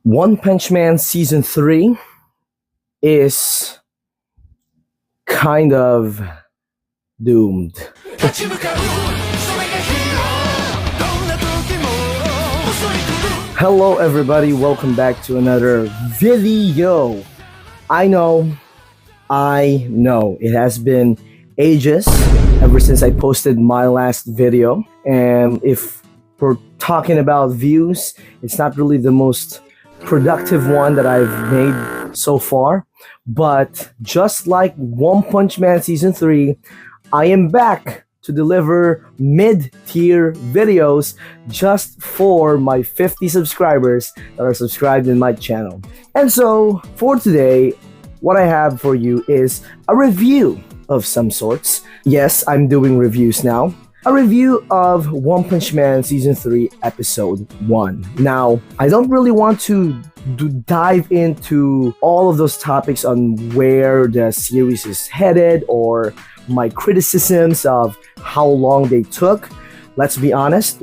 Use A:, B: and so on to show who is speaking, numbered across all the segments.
A: One Punch Man Season 3 is kind of doomed. Hello everybody, welcome back to another video. I know, it has been ages ever since I posted my last video, and if we're talking about views, it's not really the most productive one that I've made so far. But just like One Punch Man Season 3, I am back to deliver mid-tier videos just for my 50 subscribers that are subscribed in my channel. And so for today, what I have for you is a review of some sorts. Yes, I'm doing reviews now. A review of One Punch Man Season 3 Episode 1. Now, I don't really want to dive into all of those topics on where the series is headed or my criticisms of how long they took. Let's be honest,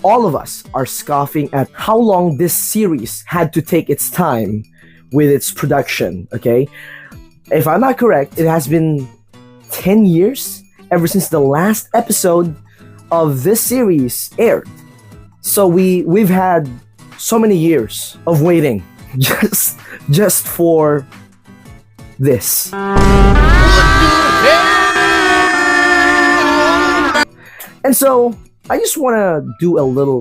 A: all of us are scoffing at how long this series had to take its time with its production, okay? If I'm not correct, it has been 10 years ever since the last episode of this series aired. So we've had so many years of waiting just for this. And so I just want to do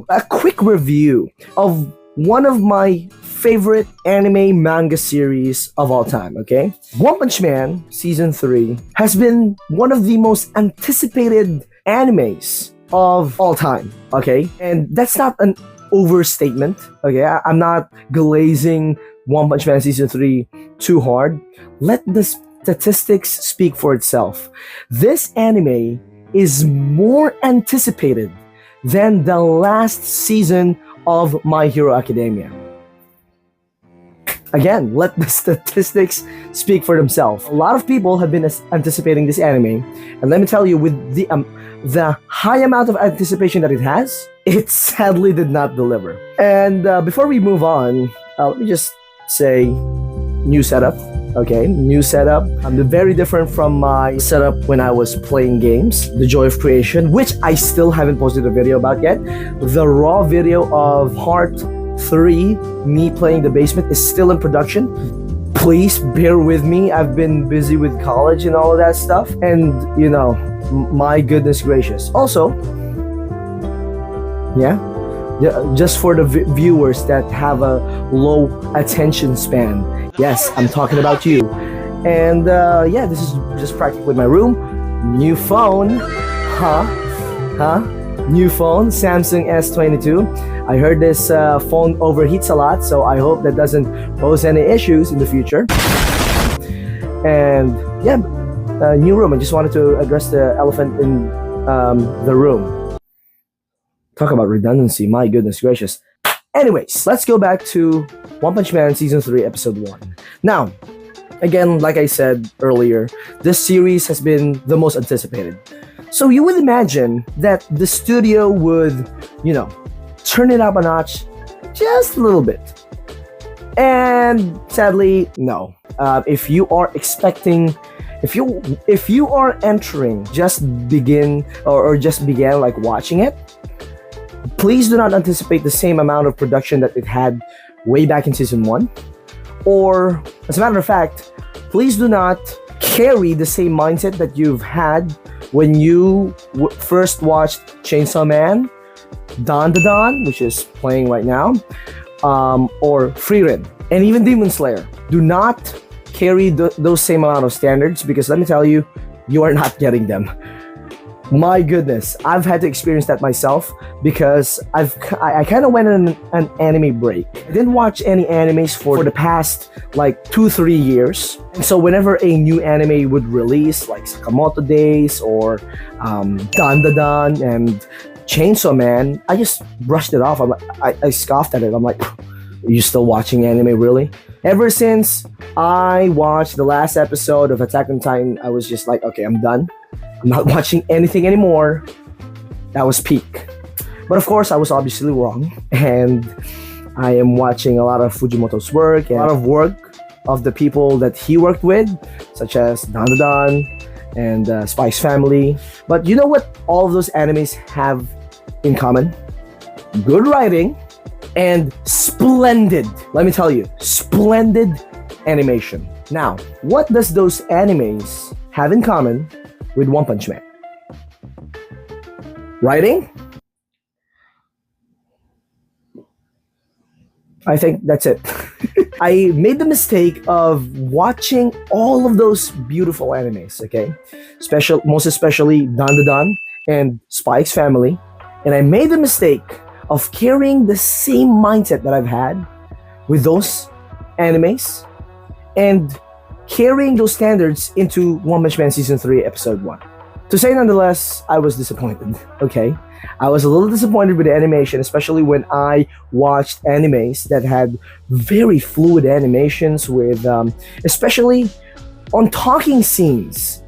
A: a quick review of one of my favorite anime manga series of all time, okay? One Punch Man Season 3 has been one of the most anticipated animes of all time, okay? And that's not an overstatement, okay? I'm not glazing One Punch Man Season 3 too hard. Let the statistics speak for itself. This anime is more anticipated than the last season of My Hero Academia. Again, let the statistics speak for themselves. A lot of people have been anticipating this anime, and let me tell you, with the high amount of anticipation that it has, it sadly did not deliver. And before we move on, let me just say, new setup. Okay, new setup. Very different from my setup when I was playing games. The Joy of Creation, which I still haven't posted a video about yet. The raw video of Heart 3, me playing the basement, is still in production. Please bear with me. I've been busy with college and all of that stuff. And, you know, my goodness gracious. Also, yeah, just for the viewers that have a low attention span, yes, I'm talking about you. And yeah, this is just practically my room. New phone, new phone, Samsung S22. I heard this phone overheats a lot, so I hope that doesn't pose any issues in the future. And yeah, new room. I just wanted to address the elephant in the room. Talk about redundancy, my goodness gracious. Anyways, let's go back to One Punch Man Season 3 Episode 1. Now, again, like I said earlier, this series has been the most anticipated. So you would imagine that the studio would, you know, turn it up a notch just a little bit. And sadly, no. If you are expecting, if you are entering, just begin or just began like watching it, please do not anticipate the same amount of production that it had way back in Season 1. Or, as a matter of fact, please do not carry the same mindset that you've had when you first watched Chainsaw Man, Dawn the Dawn, which is playing right now, or Frieren, and even Demon Slayer. Do not carry those same amount of standards, because let me tell you, you are not getting them. My goodness, I've had to experience that myself, because I kind of went on an anime break. I didn't watch any animes for the past like 2-3 years. And so whenever a new anime would release, like Sakamoto Days or Dan Da Dan and Chainsaw Man, I just brushed it off. I scoffed at it. I'm like, are you still watching anime, really? Ever since I watched the last episode of Attack on Titan, I was just like, okay, I'm done. I'm not watching anything anymore. That was peak. But of course, I was obviously wrong. And I am watching a lot of Fujimoto's work, and a lot of work of the people that he worked with, such as Don and Spike's Family. But you know what all of those animes have in common? Good writing and splendid, let me tell you, splendid animation. Now, what does those animes have in common with One Punch Man? Writing? I think that's it. I made the mistake of watching all of those beautiful animes, okay? Most especially Don and Spike's Family. And I made the mistake of carrying the same mindset that I've had with those animes and carrying those standards into One Punch Man Season 3, Episode 1. To say nonetheless, I was disappointed, okay? I was a little disappointed with the animation, especially when I watched animes that had very fluid animations with, especially on talking scenes.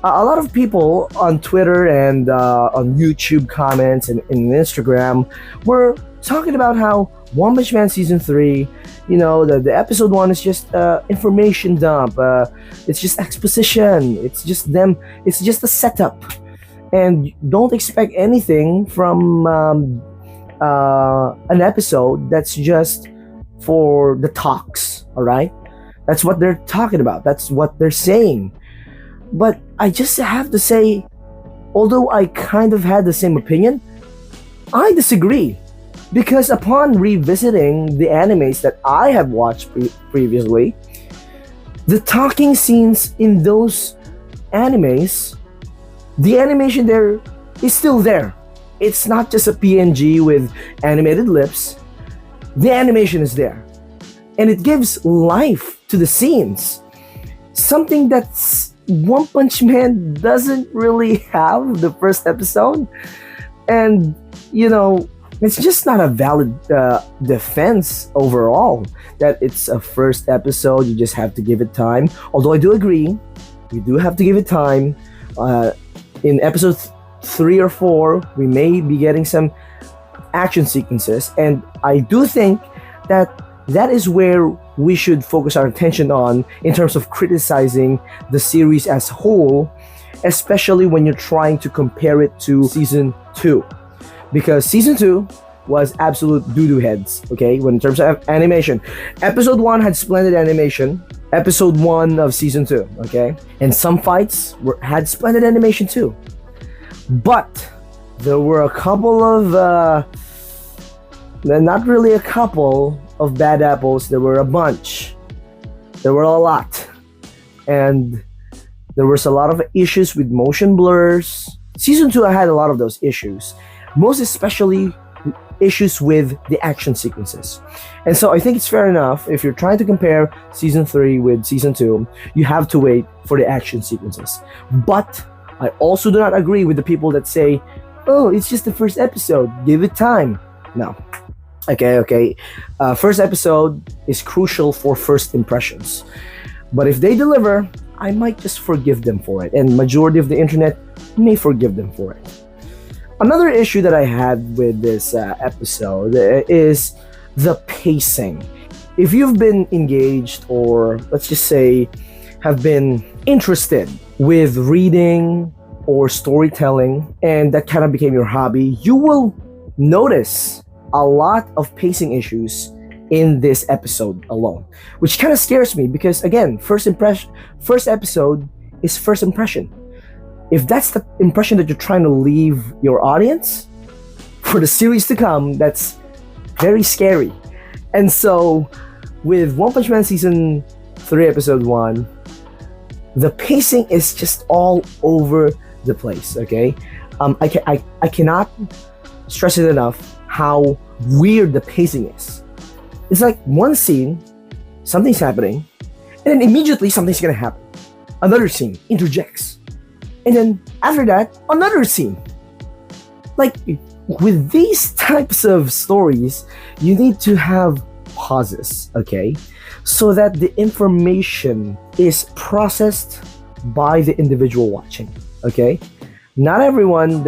A: A lot of people on Twitter and on YouTube comments and Instagram were talking about how One Punch Man Season 3, you know, the Episode 1 is just information dump. It's just exposition. It's just a setup. And don't expect anything from an episode that's just for the talks, all right? That's what they're talking about. That's what they're saying. But I just have to say, although I kind of had the same opinion, I disagree. Because upon revisiting the animes that I have watched previously, the talking scenes in those animes, the animation there is still there. It's not just a PNG with animated lips. The animation is there. And it gives life to the scenes. Something that's One Punch Man doesn't really have the first episode. And, you know, it's just not a valid defense overall that it's a first episode. You just have to give it time. Although I do agree, we do have to give it time. In episode 3 or 4, we may be getting some action sequences. And I do think that is where we should focus our attention on in terms of criticizing the series as a whole, especially when you're trying to compare it to Season 2. Because Season 2 was absolute doo-doo heads, okay, when in terms of animation. Episode 1 had splendid animation. Episode 1 of Season 2, okay? And some fights had splendid animation too. But there were a couple of, not really a couple of bad apples. There were a bunch. There were a lot. And there was a lot of issues with motion blurs. Season 2, I had a lot of those issues. Most especially issues with the action sequences. And so I think it's fair enough, if you're trying to compare Season 3 with Season 2, you have to wait for the action sequences. But I also do not agree with the people that say, oh, it's just the first episode, give it time. No. Okay. First episode is crucial for first impressions. But if they deliver, I might just forgive them for it. And majority of the internet may forgive them for it. Another issue that I had with this episode is the pacing. If you've been engaged, or let's just say have been interested with reading or storytelling, and that kind of became your hobby, you will notice a lot of pacing issues in this episode alone, which kind of scares me because, again, first episode is first impression. If that's the impression that you're trying to leave your audience for the series to come, that's very scary. And so with One Punch Man Season 3 Episode 1, the pacing is just all over the place, okay? I cannot stress it enough how weird the pacing is. It's like one scene, something's happening, and then immediately something's gonna happen. Another scene interjects. And then after that, another scene. Like, with these types of stories, you need to have pauses, okay? So that the information is processed by the individual watching, okay? Not everyone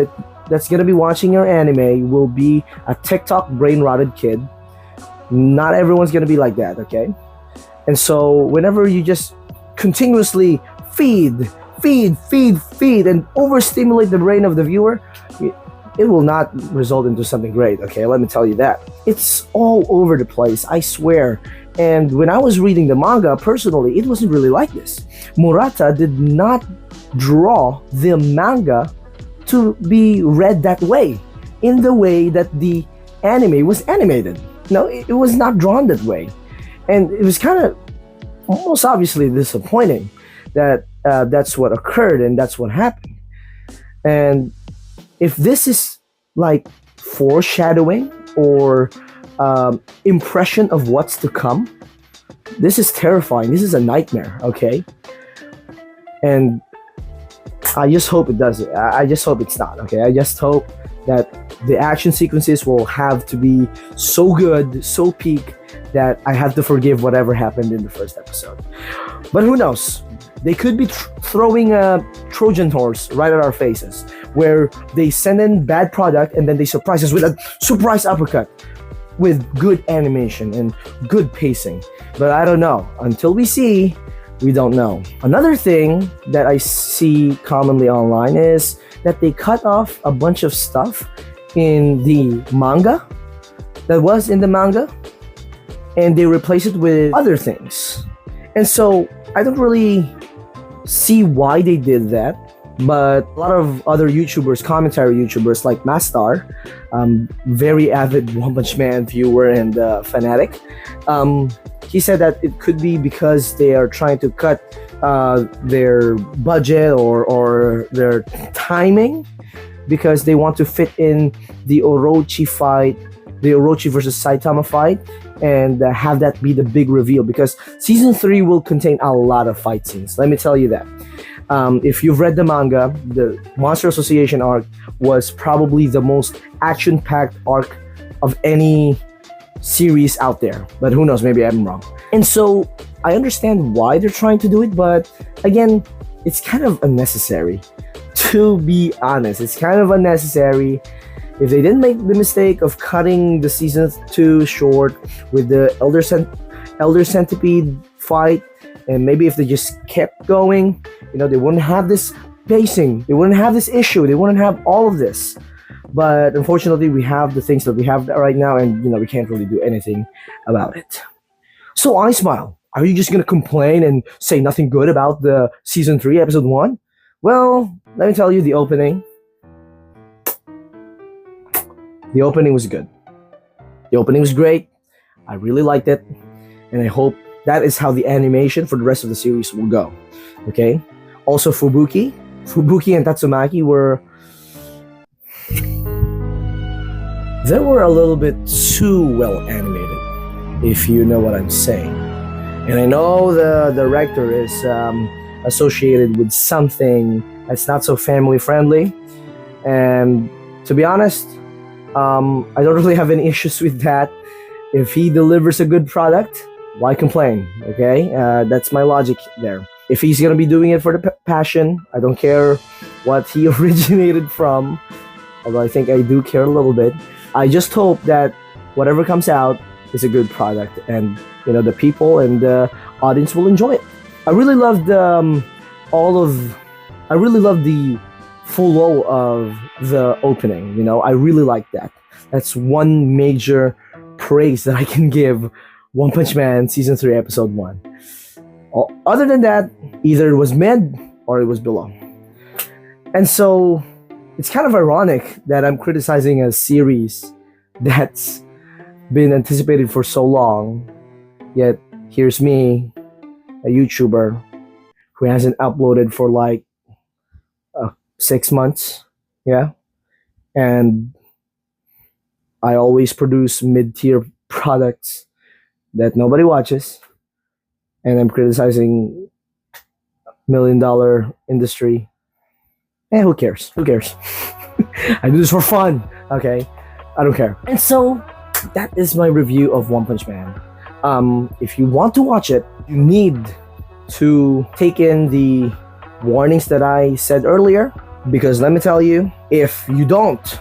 A: that's gonna be watching your anime will be a TikTok brain-rotted kid Not everyone's gonna be like that, okay? And so whenever you just continuously feed, and overstimulate the brain of the viewer, it will not result into something great, okay? Let me tell you that. It's all over the place, I swear. And when I was reading the manga, personally, it wasn't really like this. Murata did not draw the manga to be read that way, in the way that the anime was animated. No, it was not drawn that way. And it was kind of most obviously disappointing that that's what occurred and that's what happened. And if this is like foreshadowing or impression of what's to come, this is terrifying. This is a nightmare, okay? And I just hope it does it. I just hope it's not, okay? I just hope that the action sequences will have to be so good, so peak, that I have to forgive whatever happened in the first episode. But who knows? They could be throwing a Trojan horse right at our faces, where they send in bad product and then they surprise us with a surprise uppercut with good animation and good pacing. But I don't know. Until we see, we don't know. Another thing that I see commonly online is that they cut off a bunch of stuff in the manga that was in the manga, and they replace it with other things. And so I don't really see why they did that, but a lot of other YouTubers, commentary YouTubers like Mastar, very avid One Punch Man viewer and fanatic, he said that it could be because they are trying to cut their budget or their timing, because they want to fit in the Orochi fight, the Orochi versus Saitama fight, and have that be the big reveal, because season 3 will contain a lot of fight scenes. Let me tell you that. If you've read the manga, the Monster Association arc was probably the most action-packed arc of any series out there. But who knows, maybe I'm wrong. And so I understand why they're trying to do it, but again, it's kind of unnecessary. To be honest, it's kind of unnecessary. If they didn't make the mistake of cutting the season 2 short with the Elder Centipede fight, and maybe if they just kept going, they wouldn't have this pacing, they wouldn't have this issue, they wouldn't have all of this. But unfortunately, we have the things that we have right now, and we can't really do anything about it. So I smile. Are you just gonna complain and say nothing good about the season 3 episode 1? Well, let me tell you, the opening was good. The opening was great. I really liked it, and I hope that is how the animation for the rest of the series will go. Okay? Also, Fubuki and Tatsumaki were a little bit too well animated, if you know what I'm saying. And I know the director is associated with something that's not so family friendly, and to be honest, I don't really have any issues with that. If he delivers a good product, why complain? Okay, that's my logic there. If he's gonna be doing it for the passion, I don't care what he originated from, although I think I do care a little bit. I just hope that whatever comes out is a good product, and the people and the audience will enjoy it. I really loved the flow of the opening. I really like that. That's one major praise that I can give One Punch Man season 3 episode 1. Other than that, either it was mid or it was below. And so it's kind of ironic that I'm criticizing a series that's been anticipated for so long, yet here's me, a YouTuber who hasn't uploaded for like 6 months, yeah, and I always produce mid-tier products that nobody watches, and I'm criticizing $1 million industry. Who cares? Who cares? I do this for fun, okay? I don't care. And so that is my review of One Punch Man. If you want to watch it, you need to take in the warnings that I said earlier, because let me tell you, if you don't,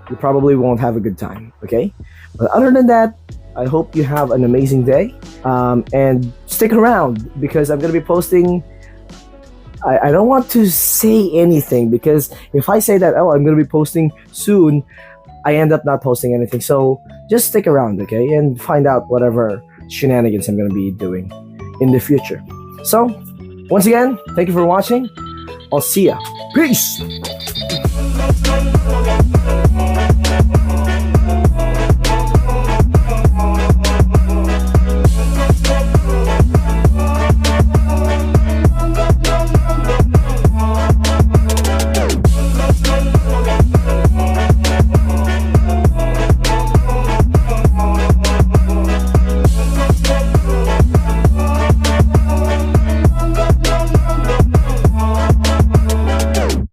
A: you probably won't have a good time, okay? But other than that, I hope you have an amazing day. And stick around because I'm gonna be posting. I don't want to say anything because if I say that, oh, I'm gonna be posting soon, I end up not posting anything. So just stick around, okay, and find out whatever shenanigans I'm gonna be doing in the future. So once again, thank you for watching. I'll see ya. Peace.